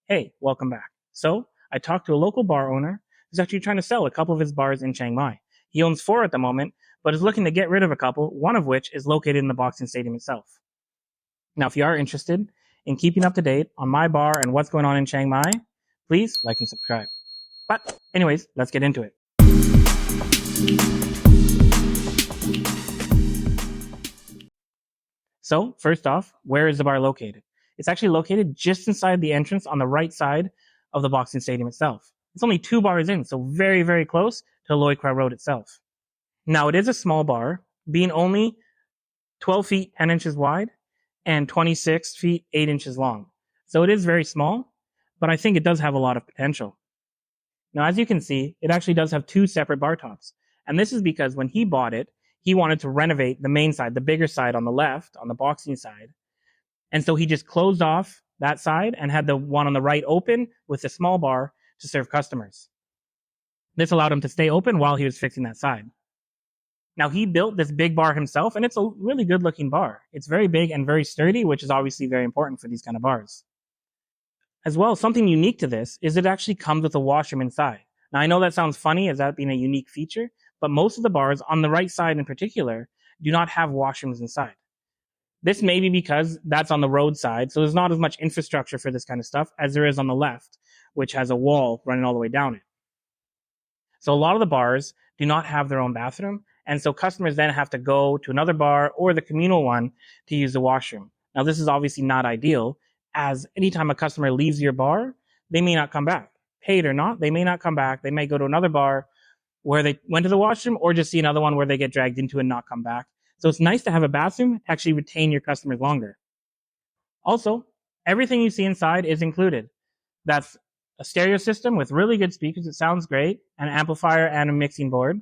Hey, welcome back. So, I talked to a local bar owner who's actually trying to sell a couple of his bars in Chiang Mai. He owns 4 at the moment, but is looking to get rid of a couple, one of which is located in the boxing stadium itself. Now, if you are interested in keeping up to date on my bar and what's going on in Chiang Mai, please like and subscribe. But anyways, let's get into it. So, first off, where is the bar located? It's actually located just inside the entrance on the right side of the boxing stadium itself. It's only 2 bars in, so very, very close to Loi Kroh Road itself. Now, it is a small bar, being only 12 feet 10 inches wide and 26 feet 8 inches long. So it is very small, but I think it does have a lot of potential. Now, as you can see, it actually does have 2 separate bar tops. And this is because when he bought it, he wanted to renovate the main side, the bigger side on the left, on the boxing side. And so he just closed off that side and had the one on the right open with a small bar to serve customers. This allowed him to stay open while he was fixing that side. Now, he built this big bar himself, and it's a really good looking bar. It's very big and very sturdy, which is obviously very important for these kind of bars. As well, something unique to this is it actually comes with a washroom inside. Now, I know that sounds funny as that being a unique feature, but most of the bars, on the right side in particular, do not have washrooms inside. This may be because that's on the road side, so there's not as much infrastructure for this kind of stuff as there is on the left, which has a wall running all the way down it. So a lot of the bars do not have their own bathroom, and so customers then have to go to another bar or the communal one to use the washroom. Now, this is obviously not ideal, as anytime a customer leaves your bar, they may not come back. Paid or not, they may not come back. They may go to another bar where they went to the washroom or just see another one where they get dragged into and not come back. So it's nice to have a bathroom to actually retain your customers longer. Also, everything you see inside is included. That's a stereo system with really good speakers. It sounds great, an amplifier and a mixing board.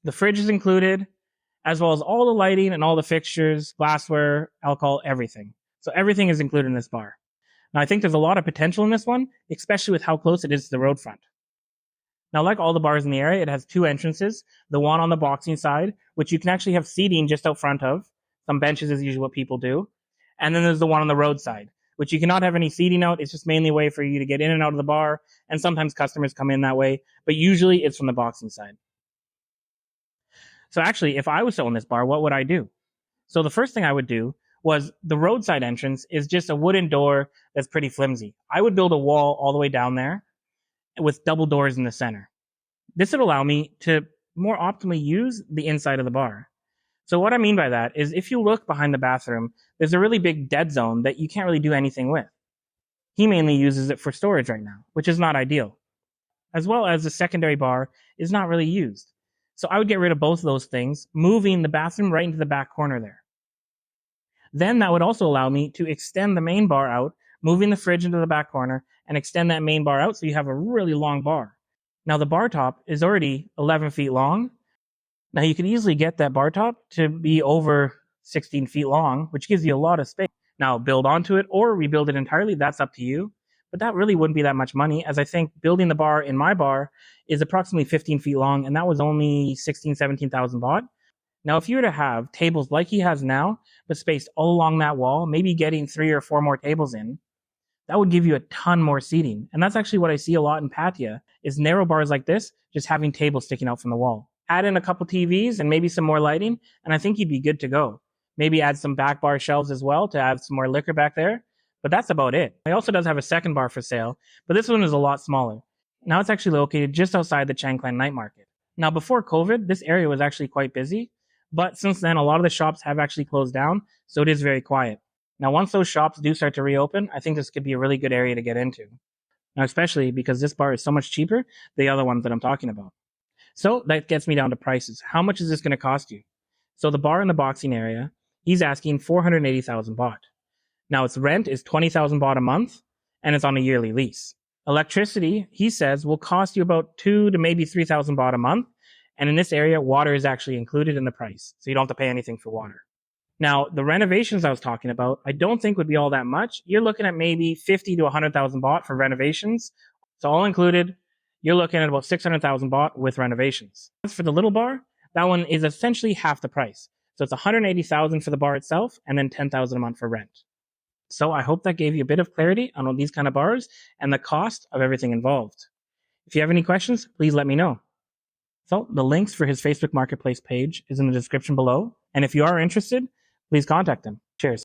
The fridge is included, as well as all the lighting and all the fixtures, glassware, alcohol, everything. So everything is included in this bar. Now, I think there's a lot of potential in this one, especially with how close it is to the road front. Now, like all the bars in the area, it has 2 entrances. The one on the boxing side, which you can actually have seating just out front of. Some benches is usually what people do. And then there's the one on the road side, which you cannot have any seating out. It's just mainly a way for you to get in and out of the bar. And sometimes customers come in that way, but usually it's from the boxing side. So actually, if I was to own this bar, what would I do? So the first thing I would do was the roadside entrance is just a wooden door that's pretty flimsy. I would build a wall all the way down there with double doors in the center. This would allow me to more optimally use the inside of the bar. So what I mean by that is if you look behind the bathroom, there's a really big dead zone that you can't really do anything with. He mainly uses it for storage right now, which is not ideal. As well as the secondary bar is not really used. So I would get rid of both of those things, moving the bathroom right into the back corner there. Then that would also allow me to extend the main bar out, moving the fridge into the back corner and extend that main bar out so you have a really long bar. Now the bar top is already 11 feet long. Now you can easily get that bar top to be over 16 feet long, which gives you a lot of space. Now build onto it or rebuild it entirely, that's up to you. But that really wouldn't be that much money, as I think building the bar in my bar is approximately 15 feet long, and that was only 17,000 baht. Now, if you were to have tables like he has now, but spaced all along that wall, maybe getting 3 or 4 more tables in, that would give you a ton more seating. And that's actually what I see a lot in Pattaya, is narrow bars like this, just having tables sticking out from the wall. Add in a couple TVs and maybe some more lighting, and I think you'd be good to go. Maybe add some back bar shelves as well to add some more liquor back there. But that's about it. It also does have a second bar for sale, but this one is a lot smaller. Now it's actually located just outside the Chiang Klan night market. Now before COVID, this area was actually quite busy, but since then a lot of the shops have actually closed down, so it is very quiet. Now once those shops do start to reopen, I think this could be a really good area to get into. Now especially because this bar is so much cheaper than the other ones that I'm talking about. So that gets me down to prices. How much is this going to cost you? So the bar in the boxing area, he's asking 480,000 baht. Now its rent is 20,000 baht a month, and it's on a yearly lease. Electricity, he says, will cost you about 2 to maybe 3,000 baht a month, and in this area, water is actually included in the price, so you don't have to pay anything for water. Now, the renovations I was talking about, I don't think would be all that much. You're looking at maybe 50 to 100,000 baht for renovations. So all included, you're looking at about 600,000 baht with renovations. As for the little bar, that one is essentially half the price. So it's 180,000 for the bar itself, and then 10,000 a month for rent. So I hope that gave you a bit of clarity on these kind of bars and the cost of everything involved. If you have any questions, please let me know. So the links for his Facebook Marketplace page is in the description below. And if you are interested, please contact him. Cheers.